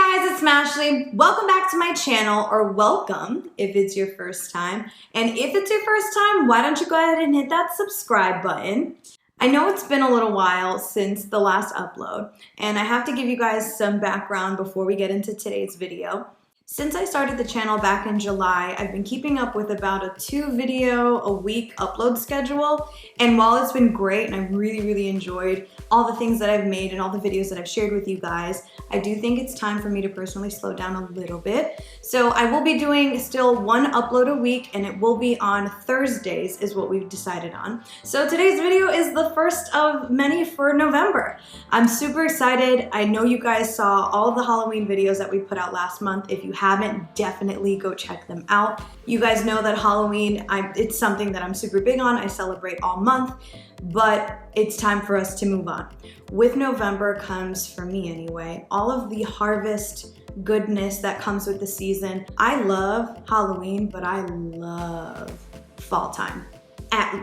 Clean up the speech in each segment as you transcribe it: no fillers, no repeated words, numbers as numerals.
guys, it's Smashley. Welcome back to my channel, or welcome if it's your first time. And if it's your first time, why don't you go ahead and hit that subscribe button. I know it's been a little while since the last upload, and I have to give you guys some background before we get into today's video. Since I started the channel back in July, I've been keeping up with about a 2 video a week upload schedule. And while it's been great and I really enjoyed all the things that I've made and all the videos that I've shared with you guys, I do think it's time for me to personally slow down a little bit. So I will be doing still 1 upload a week, and it will be on Thursdays is what we've decided on. So today's video is the first of many for November. I'm super excited. I know you guys saw all of the Halloween videos that we put out last month. If you haven't, definitely go check them out. You guys know that Halloween, it's something that I'm super big on. I celebrate all month, but it's time for us to move on. With November comes, for me anyway, all of the harvest goodness that comes with the season. I love Halloween, but I love fall time.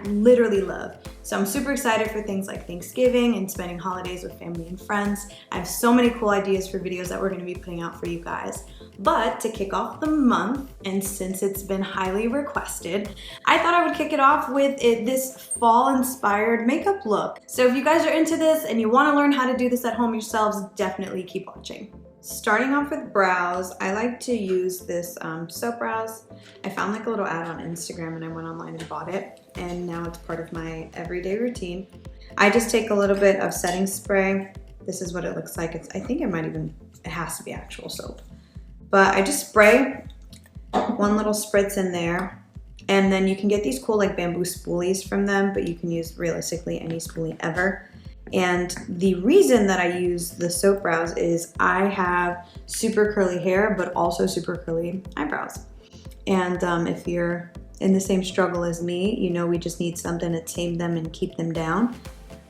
Literally love. So I'm super excited for things like Thanksgiving and spending holidays with family and friends. I have so many cool ideas for videos that we're going to be putting out for you guys. But to kick off the month, and since it's been highly requested, I thought I would kick it off with this fall-inspired makeup look. So if you guys are into this and you want to learn how to do this at home yourselves, definitely keep watching. Starting off with brows, I like to use this soap brows. I found like a little ad on Instagram and I went online and bought it, and now it's part of my everyday routine. I just take a little bit of setting spray. This is what it looks like. I think it has to be actual soap. But I just spray 1 little spritz in there, and then you can get these cool like bamboo spoolies from them, but you can use realistically any spoolie ever. And the reason that I use the soap brows is I have super curly hair, but also super curly eyebrows. And if you're in the same struggle as me, you know we just need something to tame them and keep them down.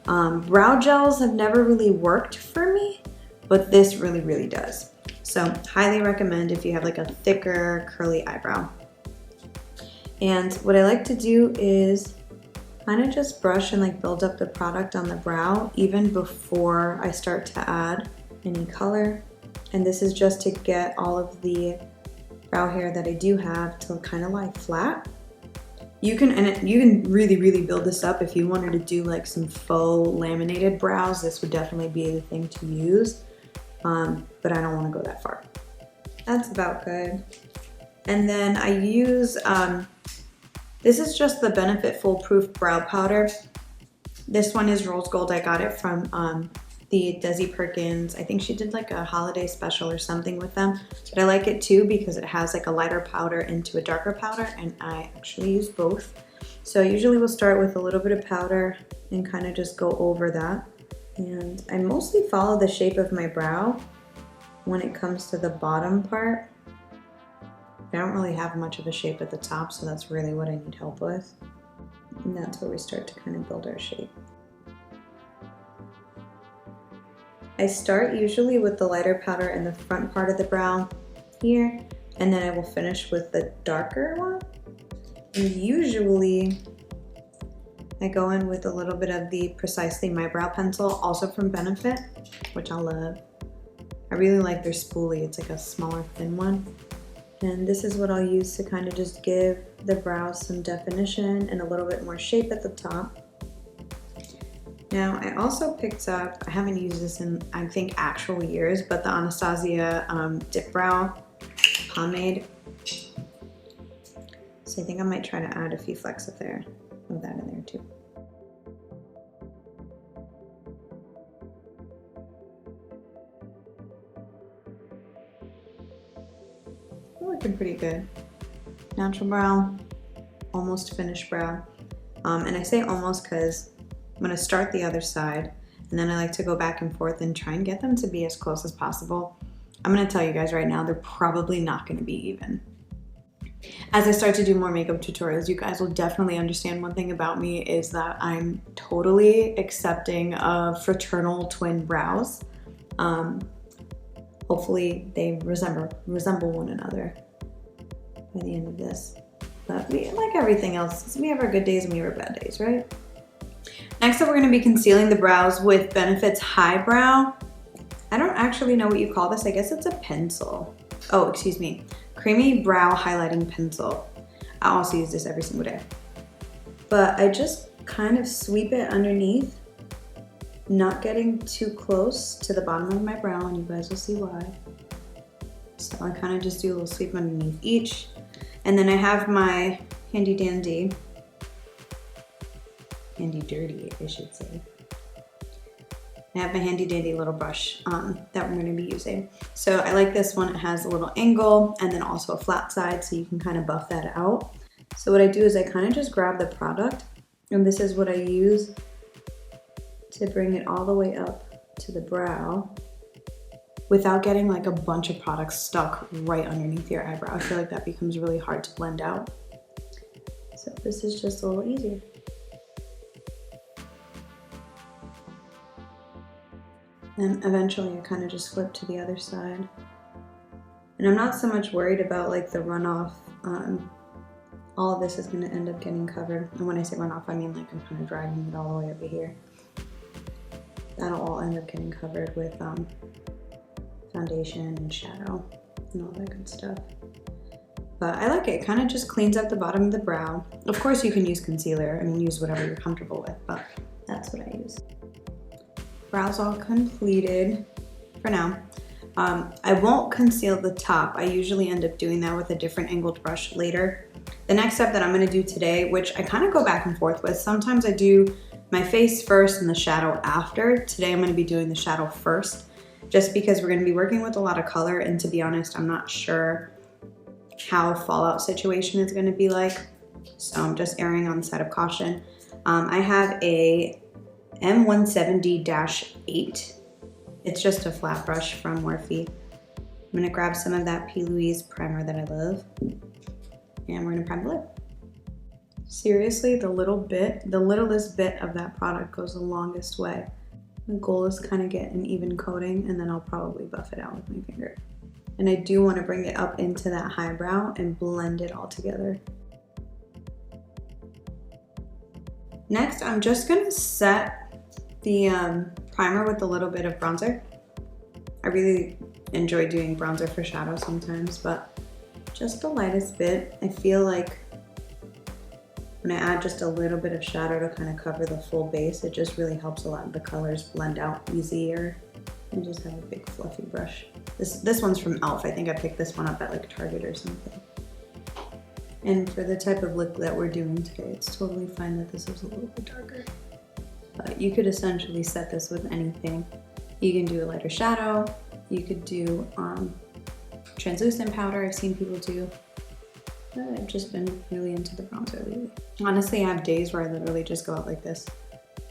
Brow gels have never really worked for me, but this really does. So highly recommend if you have like a thicker curly eyebrow. And what I like to do is kind of just brush and like build up the product on the brow even before I start to add any color. And this is just to get all of the brow hair that I do have to kind of lie flat. You can really build this up if you wanted to do like some faux laminated brows. This would definitely be the thing to use, but I don't want to go that far. That's about good. And then I use this is just the Benefit Foolproof brow powder. This one is rose gold. I got it from the Desi Perkins. I think she did like a holiday special or something with them. But I like it too because it has like a lighter powder into a darker powder, and I actually use both. So usually we'll start with a little bit of powder and kind of just go over that. And I mostly follow the shape of my brow when it comes to the bottom part. I don't really have much of a shape at the top, so that's really what I need help with. And that's where we start to kind of build our shape. I start usually with the lighter powder in the front part of the brow here, and then I will finish with the darker one. And usually I go in with a little bit of the Precisely My Brow Pencil, also from Benefit, which I love. I really like their spoolie. It's like a smaller, thin one. And this is what I'll use to kind of just give the brows some definition and a little bit more shape at the top. Now, I also picked up, I haven't used this in, I think, actual years, but the Anastasia Dipbrow Pomade. So I think I might try to add a few flecks of that in there too. Looking pretty good. Natural brow, almost finished brow. And I say almost because I'm going to start the other side, and then I like to go back and forth and try and get them to be as close as possible. I'm going to tell you guys right now, they're probably not going to be even. As I start to do more makeup tutorials, you guys will definitely understand one thing about me is that I'm totally accepting of fraternal twin brows. Hopefully they resemble one another by the end of this. But like everything else, we have our good days and we have our bad days, right? Next up, we're going to be concealing the brows with Benefit's High Brow. I actually know what you call this. I guess it's a pencil. Oh, excuse me. Creamy Brow Highlighting Pencil. I also use this every single day. But I just kind of sweep it underneath, not getting too close to the bottom of my brow, and you guys will see why. So I kind of just do a little sweep underneath each. And then I have my handy dandy, handy dirty, I should say. I have my handy dandy little brush that we're going to be using. So I like this one. It has a little angle and then also a flat side, so you can kind of buff that out. So what I do is I kind of just grab the product, and this is what I use to bring it all the way up to the brow without getting like a bunch of product stuck right underneath your eyebrow. I feel like that becomes really hard to blend out. So this is just a little easier. And eventually I kind of just flip to the other side. And I'm not so much worried about like the runoff. All of this is going to end up getting covered. And when I say runoff, I mean like I'm kind of dragging it all the way over here. That'll all end up getting covered with foundation and shadow and all that good stuff. But I like it. It kind of just cleans up the bottom of the brow. Of course you can use concealer. I mean, use whatever you're comfortable with, but that's what I use. Brows all completed for now. I won't conceal the top. I usually end up doing that with a different angled brush later. The next step that I'm going to do today, which I kind of go back and forth with, sometimes I do my face first and the shadow after. Today I'm going to be doing the shadow first, just because we're going to be working with a lot of color, and to be honest, I'm not sure how fallout situation is going to be like, so I'm just erring on the side of caution. I have a M170-8. It's just a flat brush from Morphe. I'm gonna grab some of that P.LOUISE primer that I love, and we're gonna prime the lid. Seriously, the littlest bit of that product goes the longest way. The goal is kind of get an even coating, and then I'll probably buff it out with my finger. And I do want to bring it up into that high brow and blend it all together. Next, I'm just gonna set the primer with a little bit of bronzer. I really enjoy doing bronzer for shadow sometimes, but just the lightest bit. I feel like when I add just a little bit of shadow to kind of cover the full base, it just really helps a lot of the colors blend out easier. And just have a big fluffy brush. This one's from e.l.f. I think I picked this one up at like Target or something. And for the type of look that we're doing today, it's totally fine that this is a little bit darker. But you could essentially set this with anything. You can do a lighter shadow. You could do translucent powder. I've seen people do. I've just been really into the bronzer lately. Honestly, I have days where I literally just go out like this.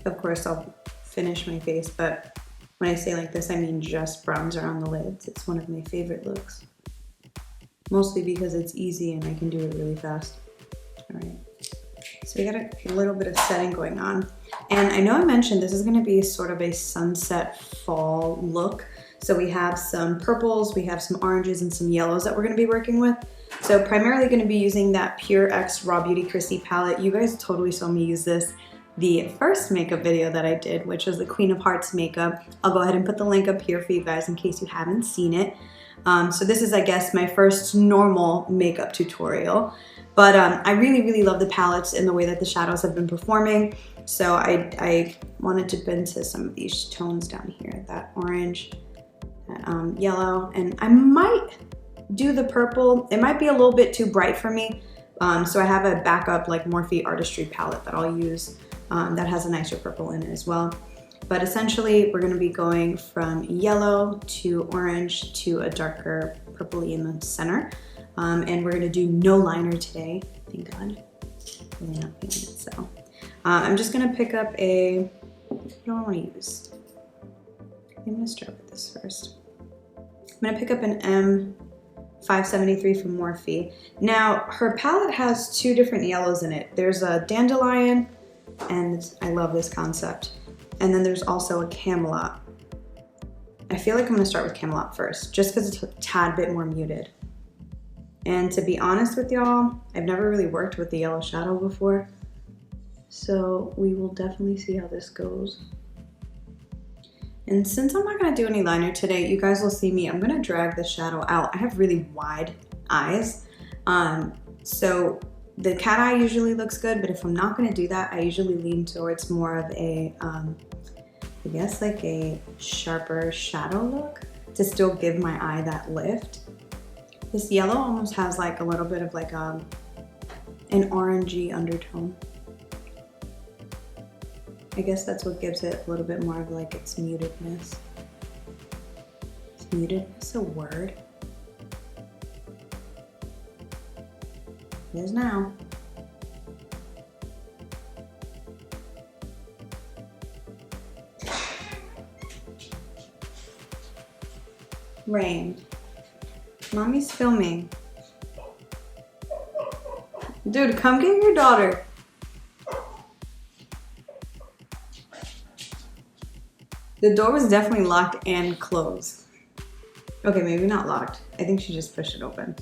Of course, I'll finish my face, but when I say like this, I mean just bronzer on the lids. It's one of my favorite looks. Mostly because it's easy and I can do it really fast. All right. So we got a little bit of setting going on. And I know I mentioned this is gonna be sort of a sunset fall look. So we have some purples, we have some oranges and some yellows that we're gonna be working with. So primarily gonna be using that Pure X Raw Beauty Kristi palette. You guys totally saw me use this the first makeup video that I did, which was the Queen of Hearts makeup. I'll go ahead and put the link up here for you guys in case you haven't seen it. So this is, I guess, my first normal makeup tutorial. But I really, really love the palettes and the way that the shadows have been performing. So I wanted to bend to some of these tones down here, that orange, that, yellow, and I might do the purple. It might be a little bit too bright for me. So I have a backup like Morphe Artistry palette that I'll use that has a nicer purple in it as well. But essentially, we're gonna be going from yellow to orange to a darker purpley in the center. And we're gonna do no liner today, thank God. Really not feeling it, so. I'm just gonna pick up a, what do I wanna use? I'm gonna start with this first. I'm gonna pick up an M573 from Morphe. Now, her palette has two different yellows in it. There's a dandelion, and I love this concept. And then there's also a Camelot. I feel like I'm gonna start with Camelot first, just because it's a tad bit more muted. And to be honest with y'all, I've never really worked with the yellow shadow before, so we will definitely see how this goes. And since I'm not gonna do any liner today, you guys will see me, I'm gonna drag the shadow out. I have really wide eyes. So the cat eye usually looks good, but if I'm not gonna do that, I usually lean towards more of a, I guess like a sharper shadow look to still give my eye that lift. This yellow almost has like a little bit of like an orangey undertone. I guess that's what gives it a little bit more of like its mutedness. Is mutedness a word? It is now. Rain. Mommy's filming. Dude, come get your daughter. The door was definitely locked and closed. Okay, maybe not locked. I think she just pushed it open.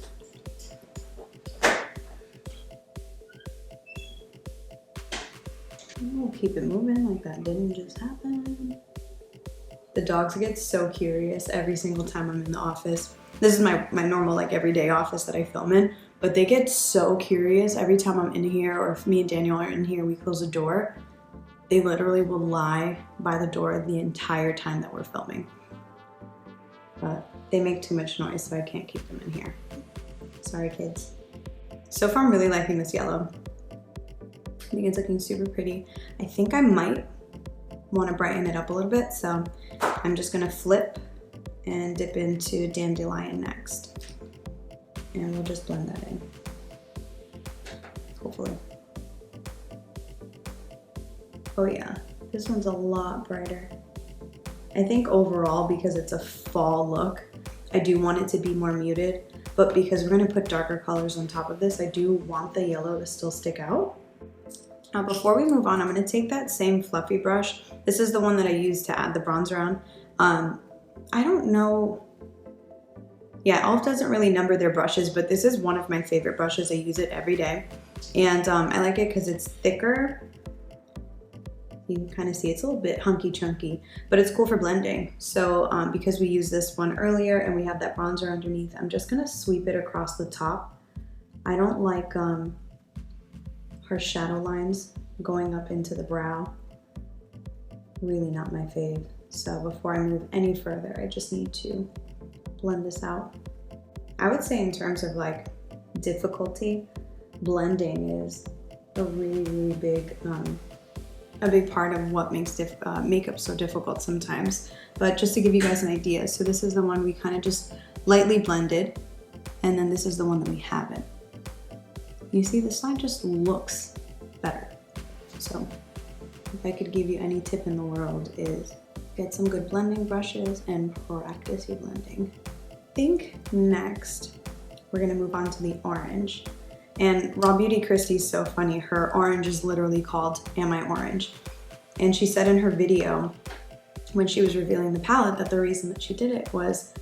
We'll keep it moving like that didn't just happen. The dogs get so curious every single time I'm in the office. This is my normal like everyday office that I film in, but they get so curious every time I'm in here, or if me and Daniel are in here, we close the door. They literally will lie by the door the entire time that we're filming. But they make too much noise, so I can't keep them in here. Sorry, kids. So far, I'm really liking this yellow. I think it's looking super pretty. I think I might want to brighten it up a little bit, so I'm just gonna flip and dip into Dandelion next. And we'll just blend that in, hopefully. Oh yeah, this one's a lot brighter. I think overall, because it's a fall look, I do want it to be more muted, but because we're gonna put darker colors on top of this, I do want the yellow to still stick out. Now, before we move on, I'm gonna take that same fluffy brush. This is the one that I used to add the bronzer on. I don't know, yeah, e.l.f. doesn't really number their brushes, but this is one of my favorite brushes. I use it every day. And I like it because it's thicker. You can kind of see it's a little bit hunky chunky, but it's cool for blending. So because we used this one earlier and we have that bronzer underneath, I'm just gonna sweep it across the top. I don't like harsh shadow lines going up into the brow. Really not my fave. So before I move any further, I just need to blend this out. I would say in terms of like difficulty, blending is a really big part of what makes makeup so difficult sometimes. But just to give you guys an idea, so this is the one we kind of just lightly blended, and then this is the one that we haven't. You see, this line just looks better. So if I could give you any tip in the world, is get some good blending brushes and practice your blending. I think next we're gonna move on to the orange. And Raw Beauty Kristi's so funny. Her orange is literally called Am I Orange? And she said in her video when she was revealing the palette that the reason that she did it was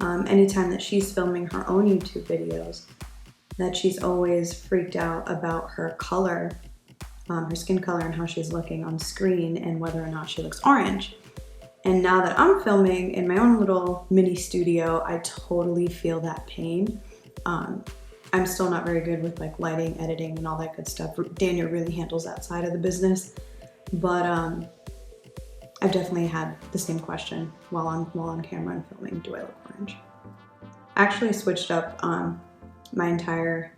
anytime that she's filming her own YouTube videos, that she's always freaked out about her color, her skin color and how she's looking on screen and whether or not she looks orange. And now that I'm filming in my own little mini studio, I totally feel that pain. I'm still not very good with like lighting, editing, and all that good stuff. Daniel really handles that side of the business. But I've definitely had the same question while on camera and filming, do I look orange? I actually switched up my entire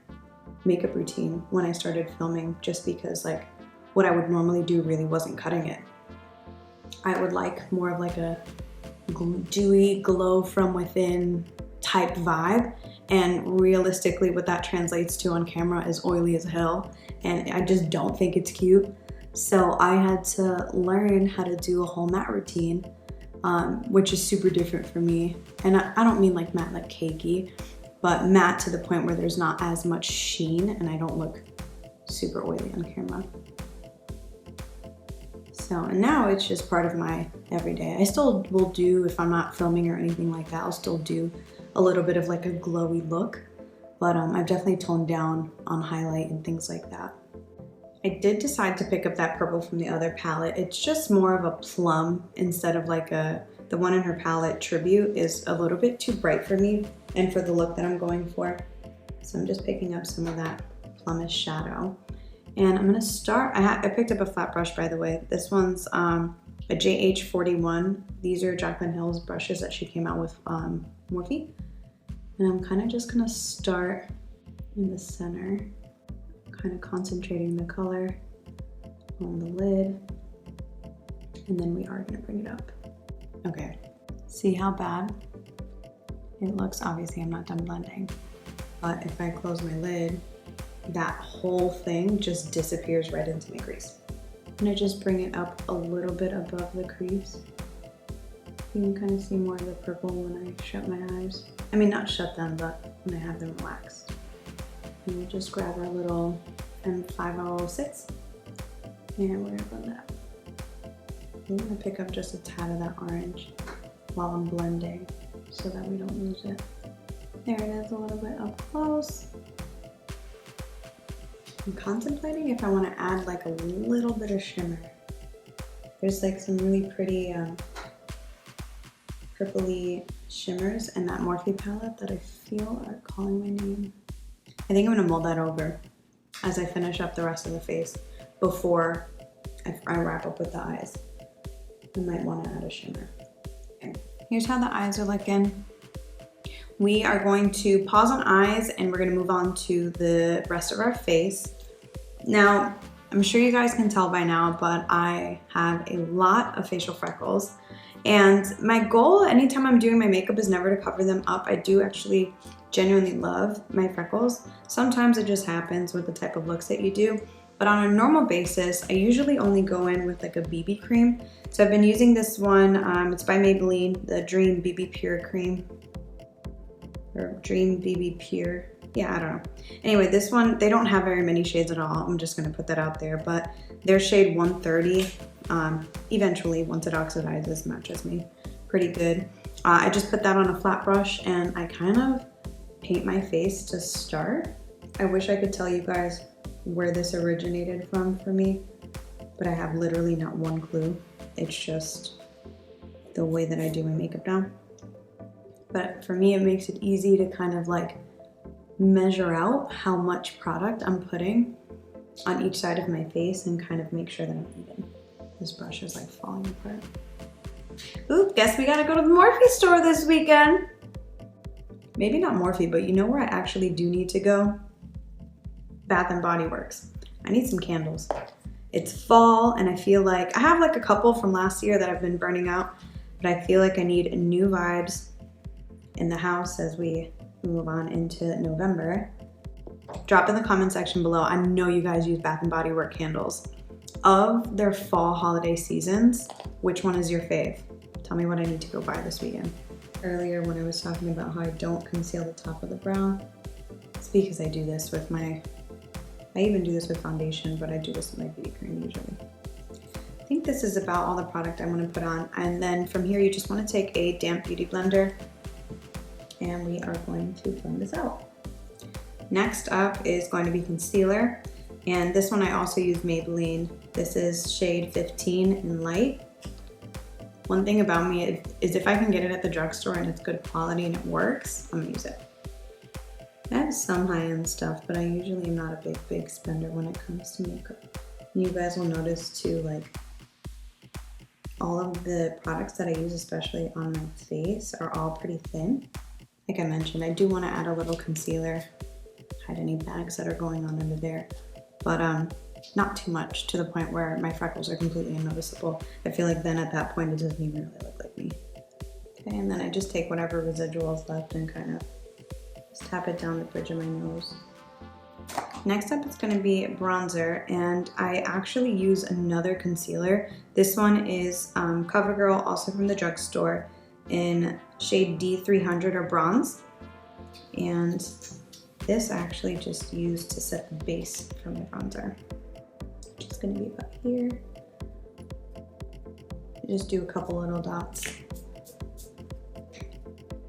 makeup routine when I started filming, just because like what I would normally do really wasn't cutting it. I would like more of like a dewy glow from within type vibe, and realistically what that translates to on camera is oily as hell, and I just don't think it's cute. So I had to learn how to do a whole matte routine, which is super different for me. And I don't mean like matte like cakey, but matte to the point where there's not as much sheen and I don't look super oily on camera. So, and now it's just part of my everyday. I still will do, if I'm not filming or anything like that, I'll still do a little bit of like a glowy look, but I've definitely toned down on highlight and things like that. I did decide to pick up that purple from the other palette. It's just more of a plum instead of like the one in her palette, Tribute, is a little bit too bright for me and for the look that I'm going for. So I'm just picking up some of that plumish shadow. And I'm gonna start, I picked up a flat brush, by the way. This one's a JH41. These are JACLYN Hill's brushes that she came out with Morphe. And I'm kind of just gonna start in the center, kind of concentrating the color on the lid. And then we are gonna bring it up. Okay, see how bad it looks? Obviously I'm not done blending, but if I close my lid, that whole thing just disappears right into my crease. I'm gonna just bring it up a little bit above the crease. You can kind of see more of the purple when I shut my eyes. I mean, not shut them, but when I have them relaxed. And we'll just grab our little M506 and we're gonna blend that up. I'm gonna pick up just a tad of that orange while I'm blending so that we don't lose it. There it is, a little bit up close. I'm contemplating if I want to add like a little bit of shimmer. There's like some really pretty purpley shimmers in that Morphe palette that I feel are calling my name. I think I'm gonna mold that over as I finish up the rest of the face before I wrap up with the eyes. I might want to add a shimmer. Okay. Here's how the eyes are looking. We are going to pause on eyes and we're going to move on to the rest of our face. Now, I'm sure you guys can tell by now, but I have a lot of facial freckles. And my goal anytime I'm doing my makeup is never to cover them up. I do actually genuinely love my freckles. Sometimes it just happens with the type of looks that you do. But on a normal basis, I usually only go in with like a BB cream. So I've been using this one, it's by Maybelline, the Dream BB Pure Cream. Or Dream BB Pure, yeah, I don't know. Anyway, this one, they don't have very many shades at all. I'm just gonna put that out there, but their shade 130, eventually, once it oxidizes, matches me pretty good. I just put that on a flat brush and I kind of paint my face to start. I wish I could tell you guys where this originated from for me, but I have literally not one clue. It's just the way that I do my makeup now. But for me, it makes it easy to kind of like measure out how much product I'm putting on each side of my face and kind of make sure that I'm even. This brush is like falling apart. Ooh, guess we gotta go to the Morphe store this weekend. Maybe not Morphe, but you know where I actually do need to go? Bath & Body Works. I need some candles. It's fall and I feel like, I have like a couple from last year that I've been burning out, but I feel like I need new vibes in the house as we move on into November. Drop in the comment section below. I know you guys use Bath & Body Works candles. Of their fall holiday seasons, which one is your fave? Tell me what I need to go buy this weekend. Earlier when I was talking about how I don't conceal the top of the brow, it's because I do this with I even do this with foundation, but I do this with my BB cream usually. I think this is about all the product I want to put on. And then from here, you just want to take a damp beauty blender and we are going to blend this out. Next up is going to be concealer. And this one I also use Maybelline. This is shade 15 in light. One thing about me is if I can get it at the drugstore and it's good quality and it works, I'm gonna use it. I have some high-end stuff, but I usually am not a big spender when it comes to makeup. And you guys will notice too, like all of the products that I use, especially on my face, are all pretty thin. Like I mentioned, I do want to add a little concealer, hide any bags that are going on under there, but not too much to the point where my freckles are completely unnoticeable. I feel like then at that point it doesn't even really look like me. Okay, and then I just take whatever residuals left and kind of just tap it down the bridge of my nose. Next up, it's going to be bronzer, and I actually use another concealer. This one is CoverGirl, also from the drugstore, in shade D300 or bronze. And this I actually just used to set the base for my bronzer. It's going to be about here. Just do a couple little dots.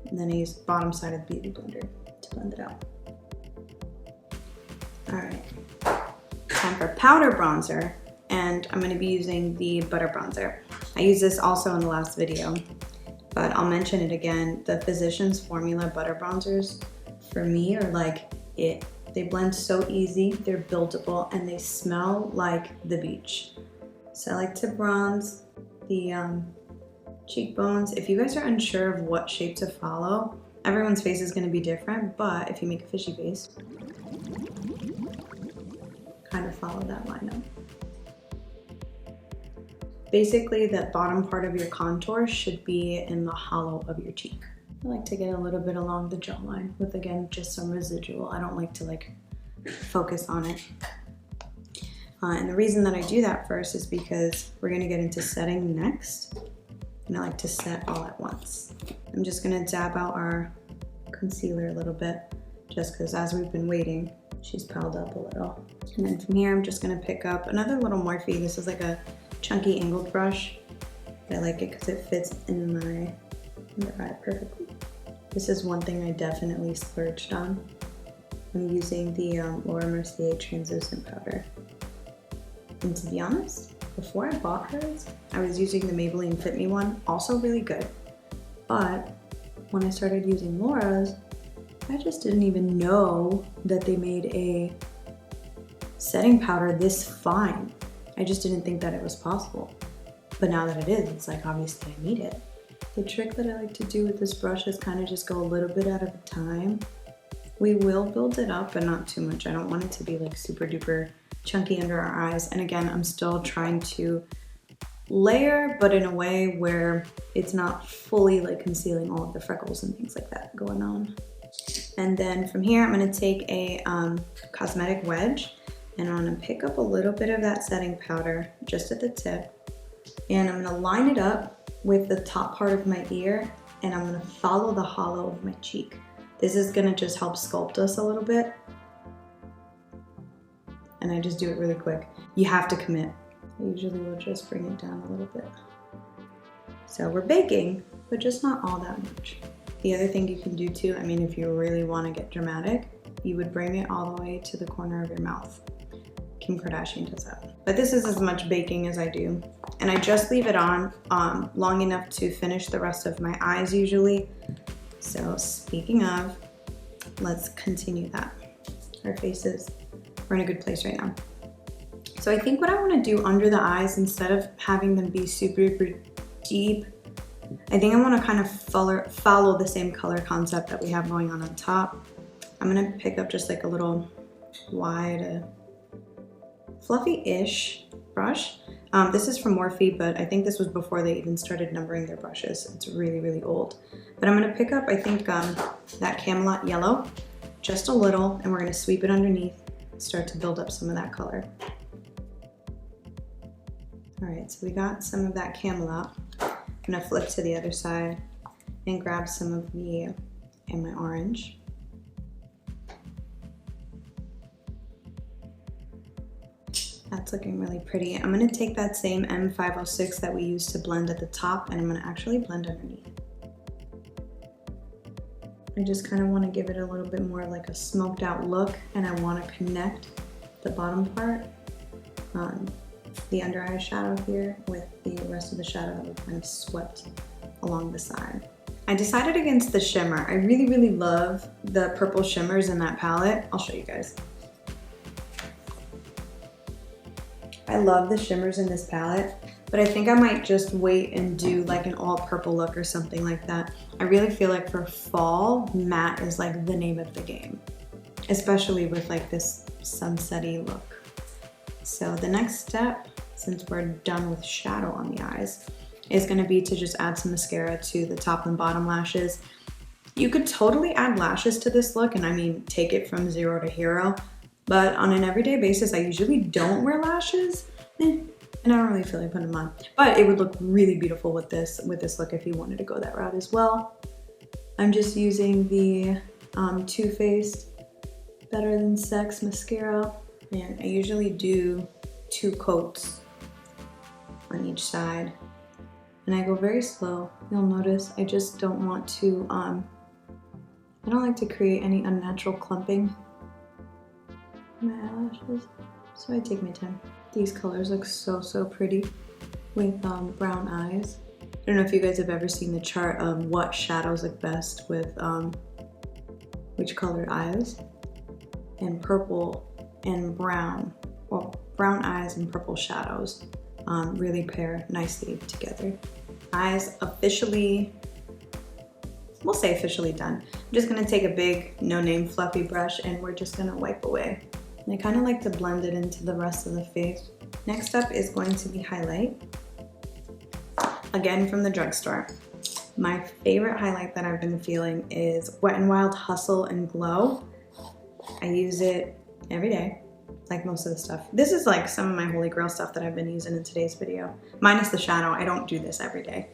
And then I use the bottom side of the beauty blender to blend it out. Alright, time time for powder bronzer, and I'm going to be using the butter bronzer. I used this also in the last video, but I'll mention it again. The Physicians Formula butter bronzers for me are like it. They blend so easy, they're buildable, and they smell like the beach. So I like to bronze the cheekbones. If you guys are unsure of what shape to follow, everyone's face is going to be different, but if you make a fishy face, kind of follow that line up. Basically, the bottom part of your contour should be in the hollow of your cheek. I like to get a little bit along the jawline with, again, just some residual. I don't like to like focus on it. And the reason that I do that first is because we're gonna get into setting next. And I like to set all at once. I'm just gonna dab out our concealer a little bit, just because as we've been waiting, she's piled up a little. And then from here, I'm just gonna pick up another little Morphe. This is like a chunky angled brush. I like it because it fits in my under eye perfectly. This is one thing I definitely splurged on. I'm using the Laura Mercier translucent powder. And to be honest, before I bought hers, I was using the Maybelline Fit Me one, also really good. But when I started using Laura's, I just didn't even know that they made a setting powder this fine. I just didn't think that it was possible. But now that it is, it's like obviously I need it. The trick that I like to do with this brush is kind of just go a little bit at a time. We will build it up, but not too much. I don't want it to be like super duper chunky under our eyes. And again, I'm still trying to layer, but in a way where it's not fully like concealing all of the freckles and things like that going on. And then from here, I'm gonna take a cosmetic wedge, and I'm gonna pick up a little bit of that setting powder just at the tip. And I'm gonna line it up with the top part of my ear, and I'm gonna follow the hollow of my cheek. This is gonna just help sculpt us a little bit. And I just do it really quick. You have to commit. I usually will just bring it down a little bit. So we're baking, but just not all that much. The other thing you can do too, I mean, if you really wanna get dramatic, you would bring it all the way to the corner of your mouth. Kim Kardashian does that. But this is as much baking as I do. And I just leave it on long enough to finish the rest of my eyes usually. So speaking of, let's continue that. Our faces, we're in a good place right now. So I think what I want to do under the eyes, instead of having them be super deep, I think I want to kind of follow the same color concept that we have going on top. I'm going to pick up just like a little wide, fluffy-ish brush. This is from Morphe, but I think this was before they even started numbering their brushes. It's really, really old. But I'm gonna pick up, I think, that Camelot yellow, just a little, and we're gonna sweep it underneath, start to build up some of that color. All right, so we got some of that Camelot. I'm gonna flip to the other side and grab some of the, and my orange. That's looking really pretty. I'm gonna take that same M506 that we used to blend at the top, and I'm gonna actually blend underneath. I just kind of want to give it a little bit more like a smoked out look, and I want to connect the bottom part, the under eye shadow here, with the rest of the shadow that we kind of swept along the side. I decided against the shimmer. I really, really love the purple shimmers in that palette. I'll show you guys. I love the shimmers in this palette, but I think I might just wait and do like an all purple look or something like that. I really feel like for fall, matte is like the name of the game, especially with like this sunsetty look. So the next step, since we're done with shadow on the eyes, is gonna be to just add some mascara to the top and bottom lashes. You could totally add lashes to this look, and I mean, take it from 0 to hero. But on an everyday basis, I usually don't wear lashes, and I don't really feel like putting them on. But it would look really beautiful with this look if you wanted to go that route as well. I'm just using the Too Faced Better Than Sex mascara, and I usually do 2 coats on each side, and I go very slow. You'll notice I just don't want to. I don't like to create any unnatural clumping my eyelashes, So I take my time. These colors look so, so pretty with brown eyes. I don't know if you guys have ever seen the chart of what shadows look best with which colored eyes. And purple and brown, well, brown eyes and purple shadows really pair nicely together. Eyes officially, we'll say officially done. I'm just gonna take a big no-name fluffy brush and we're just gonna wipe away. And I kind of like to blend it into the rest of the face. Next up is going to be highlight. Again from the drugstore. My favorite highlight that I've been feeling is Wet n Wild Hustle and Glow. I use it every day, like most of the stuff. This is like some of my holy grail stuff that I've been using in today's video. Minus the shadow, I don't do this every day,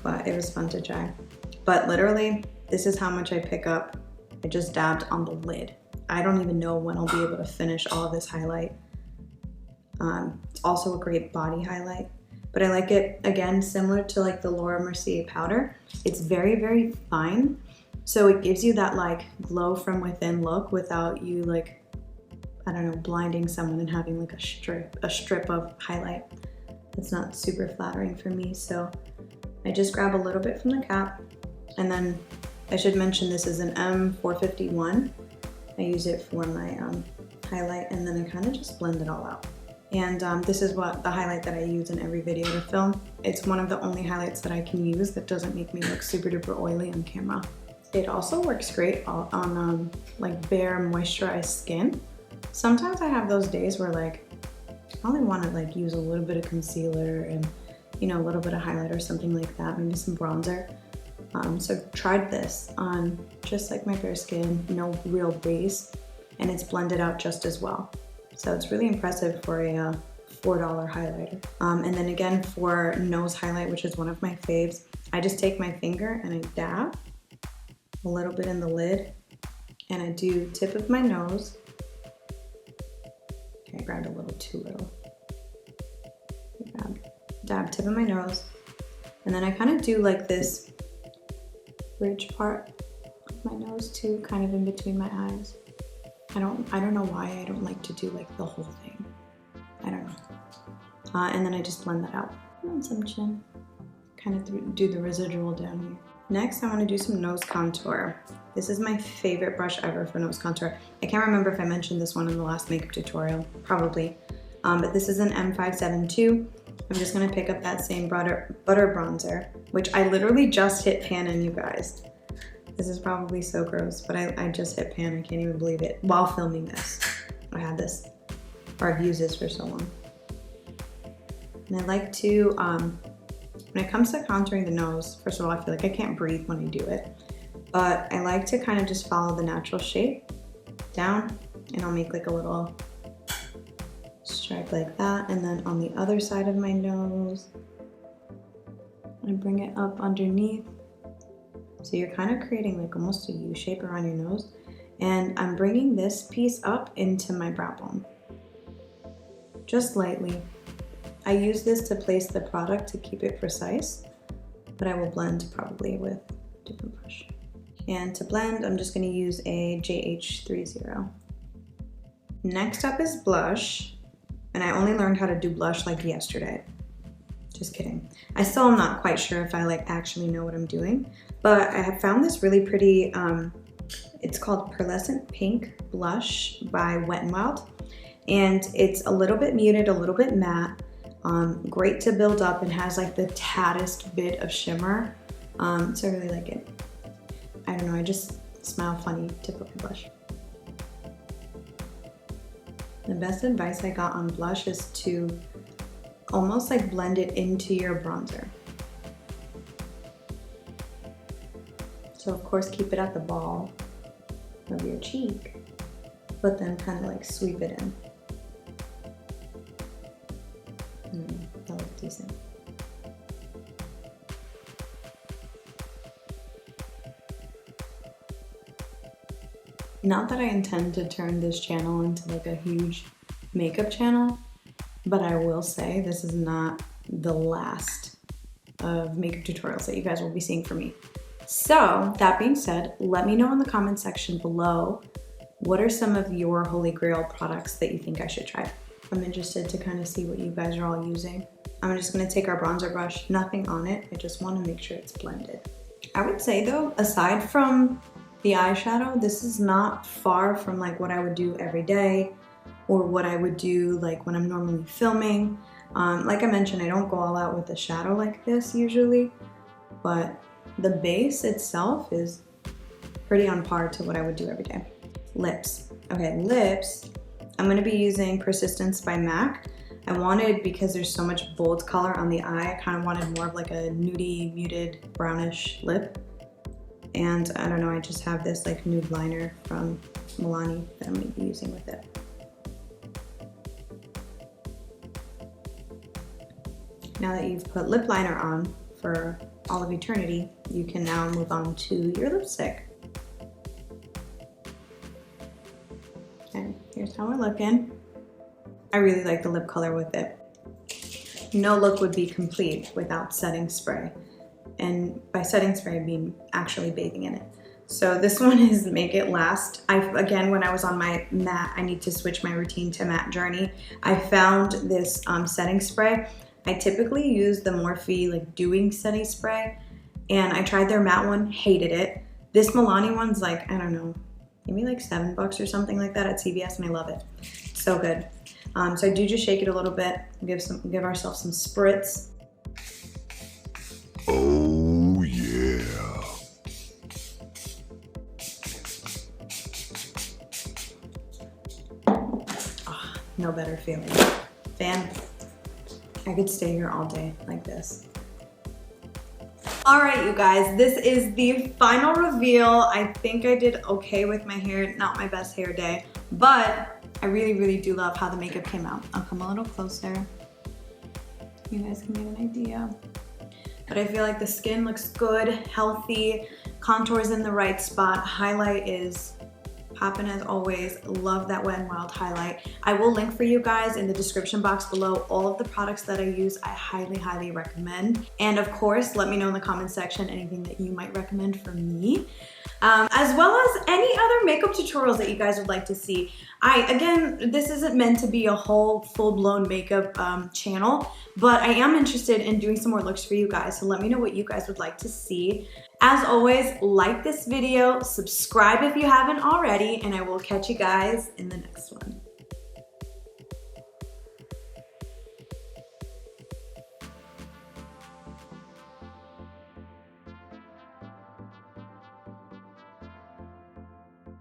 but it was fun to try. But literally, this is how much I pick up. I just dabbed on the lid. I don't even know when I'll be able to finish all of this highlight. It's also a great body highlight, but I like it, again, similar to like the Laura Mercier powder. It's very, very fine. So it gives you that like glow from within look without you like, I don't know, blinding someone and having like a strip of highlight. That's not super flattering for me. So I just grab a little bit from the cap, and then I should mention this is an M451. I use it for my highlight, and then I kind of just blend it all out. And this is what the highlight that I use in every video to film. It's one of the only highlights that I can use that doesn't make me look super duper oily on camera. It also works great on like bare moisturized skin. Sometimes I have those days where like I only want to like use a little bit of concealer and, you know, a little bit of highlight or something like that, maybe some bronzer. So tried this on just like my bare skin, no real base, and it's blended out just as well. So it's really impressive for a $4 highlighter. And then again for nose highlight, which is one of my faves, I just take my finger and I dab a little bit in the lid, and I do tip of my nose. Okay, I grabbed a little too little. Dab tip of my nose, and then I kind of do like this bridge part of my nose too, kind of in between my eyes. I don't know why I don't like to do like the whole thing. I don't know. And then I just blend that out. And some chin. Kind of do the residual down here. Next, I want to do some nose contour. This is my favorite brush ever for nose contour. I can't remember if I mentioned this one in the last makeup tutorial, probably. But this is an M572. I'm just gonna pick up that same butter bronzer, which I literally just hit pan in, you guys. This is probably so gross, but I just hit pan, I can't even believe it, while filming this. I had this, or I've used this for so long. And I like to, when it comes to contouring the nose, first of all, I feel like I can't breathe when I do it, but I like to kind of just follow the natural shape down, and I'll make like a little stripe like that, and then on the other side of my nose, I bring it up underneath. So you're kind of creating like almost a U shape around your nose, and I'm bringing this piece up into my brow bone, just lightly. I use this to place the product to keep it precise, but I will blend probably with a different brush. And to blend, I'm just going to use a JH30. Next up is blush. And I only learned how to do blush like yesterday. Just kidding. I still am not quite sure if I like actually know what I'm doing, but I have found this really pretty, it's called Pearlescent Pink Blush by Wet n Wild. And it's a little bit muted, a little bit matte, great to build up, and has like the tattest bit of shimmer. So I really like it. I don't know, I just smile funny to put my blush. The best advice I got on blush is to almost like blend it into your bronzer. So of course keep it at the ball of your cheek, but then kind of like sweep it in. That looks decent. Not that I intend to turn this channel into like a huge makeup channel, but I will say this is not the last of makeup tutorials that you guys will be seeing from me. So that being said, let me know in the comment section below, what are some of your holy grail products that you think I should try? I'm interested to kind of see what you guys are all using. I'm just gonna take our bronzer brush, nothing on it. I just wanna make sure it's blended. I would say though, aside from the eyeshadow, this is not far from like what I would do every day or what I would do like when I'm normally filming. Like I mentioned, I don't go all out with the shadow like this usually, but the base itself is pretty on par to what I would do every day. Lips. Okay, lips. I'm gonna be using Persistence by MAC. I wanted, because there's so much bold color on the eye, I kind of wanted more of like a nudie, muted, brownish lip. And I don't know, I just have this like nude liner from Milani that I'm gonna be using with it. Now that you've put lip liner on for all of eternity, you can now move on to your lipstick. Okay, here's how we're looking. I really like the lip color with it. No look would be complete without setting spray. And by setting spray, I mean actually bathing in it. So this one is Make It Last. Again, when I was on my matte, I need to switch my routine to matte journey. I found this setting spray. I typically use the Morphe like Doing setting spray, and I tried their matte one, hated it. This Milani one's like, I don't know, maybe like $7 or something like that at CVS, and I love it. It's so good. So I do just shake it a little bit, give ourselves some spritz. Oh yeah. Oh, no better feeling. Fan. I could stay here all day like this. All right, you guys, this is the final reveal. I think I did okay with my hair, not my best hair day, but I really, really do love how the makeup came out. I'll come a little closer. You guys can get an idea. But I feel like the skin looks good, healthy, contour's in the right spot, highlight is popping as always. Love that Wet n Wild highlight. I will link for you guys in the description box below all of the products that I use. I highly, highly recommend. And of course, let me know in the comment section anything that you might recommend for me. As well as any other makeup tutorials that you guys would like to see. Again, this isn't meant to be a whole full-blown makeup channel, but I am interested in doing some more looks for you guys, so let me know what you guys would like to see. As always, like this video, subscribe if you haven't already, and I will catch you guys in the next one.